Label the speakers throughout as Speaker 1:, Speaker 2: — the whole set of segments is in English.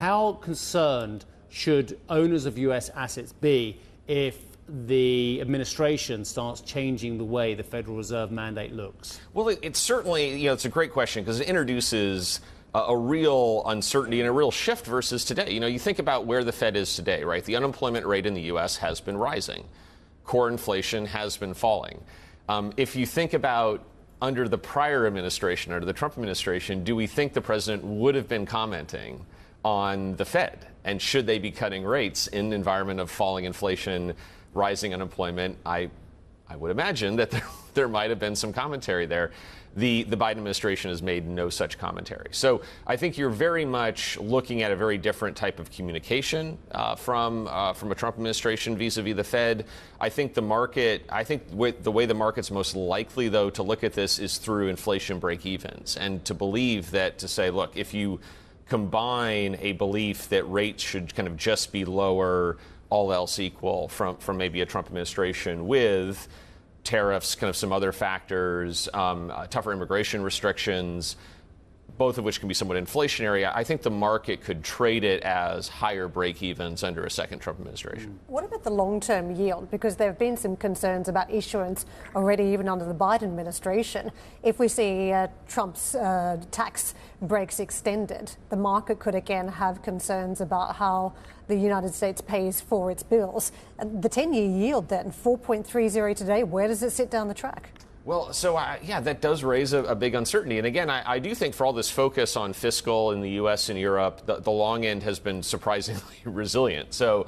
Speaker 1: How concerned should owners of US assets be if the administration starts changing the way the Federal Reserve mandate looks?
Speaker 2: Well, it's certainly, it's a great question because it introduces a real uncertainty and a real shift versus today. You think about where the Fed is today, right? The unemployment rate in the U.S. has been rising. Core inflation has been falling. If you think about under the prior administration, under the Trump administration, do we think the president would have been commenting on the Fed? And should they be cutting rates in an environment of falling inflation, rising unemployment? I would imagine that there might have been some commentary there. The Biden administration has made no such commentary. So I think you're very much looking at a very different type of communication from a Trump administration vis-a-vis the Fed. I think the way the market's most likely, though, to look at this is through inflation break-evens, and to believe that, to say, look, if you combine a belief that rates should kind of just be lower, all else equal, from maybe a Trump administration with tariffs, kind of some other factors, tougher immigration restrictions, both of which can be somewhat inflationary, I think the market could trade it as higher break-evens under a second Trump administration.
Speaker 3: What about the long-term yield? Because there have been some concerns about issuance already, even under the Biden administration. If we see Trump's tax breaks extended, the market could again have concerns about how the United States pays for its bills. The 10-year yield then, 4.30 today, where does it sit down the track?
Speaker 2: Well, so that does raise a big uncertainty. And again, I do think for all this focus on fiscal in the U.S. and Europe, the long end has been surprisingly resilient. So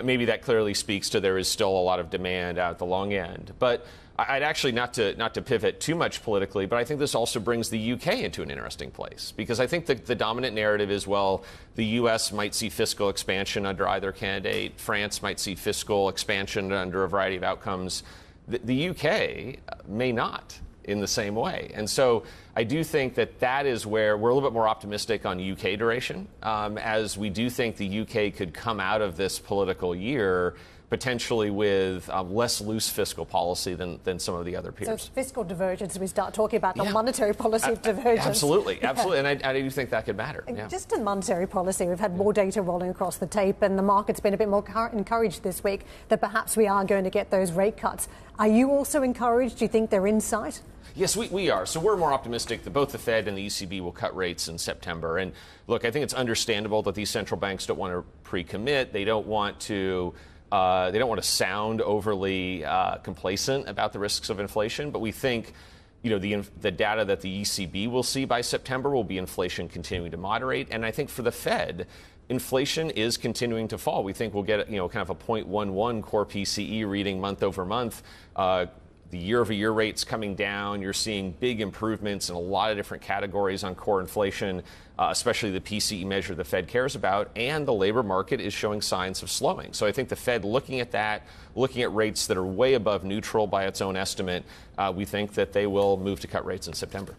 Speaker 2: maybe that clearly speaks to there is still a lot of demand out at the long end. But I'd actually, not to pivot too much politically, but I think this also brings the UK into an interesting place, because I think the dominant narrative is, well, the US might see fiscal expansion under either candidate. France might see fiscal expansion under a variety of outcomes. The UK may not in the same way. And so I do think that is where we're a little bit more optimistic on UK duration, as we do think the UK could come out of this political year potentially with less loose fiscal policy than some of the other peers.
Speaker 3: So it's fiscal divergence we start talking about, the monetary policy divergence.
Speaker 2: Absolutely. And I do think that could matter. Yeah.
Speaker 3: Just in monetary policy, we've had more data rolling across the tape, and the market's been a bit more encouraged this week that perhaps we are going to get those rate cuts. Are you also encouraged? Do you think they're in sight?
Speaker 2: Yes, we are. So we're more optimistic that both the Fed and the ECB will cut rates in September. And look, I think it's understandable that these central banks don't want to pre-commit. They don't want to sound overly complacent about the risks of inflation. But we think, the data that the ECB will see by September will be inflation continuing to moderate. And I think for the Fed, inflation is continuing to fall. We think we'll get, kind of a 0.11 core PCE reading month over month. The year-over-year rates coming down. You're seeing big improvements in a lot of different categories on core inflation, especially the PCE measure the Fed cares about. And the labor market is showing signs of slowing. So I think the Fed, looking at that, looking at rates that are way above neutral by its own estimate, we think that they will move to cut rates in September.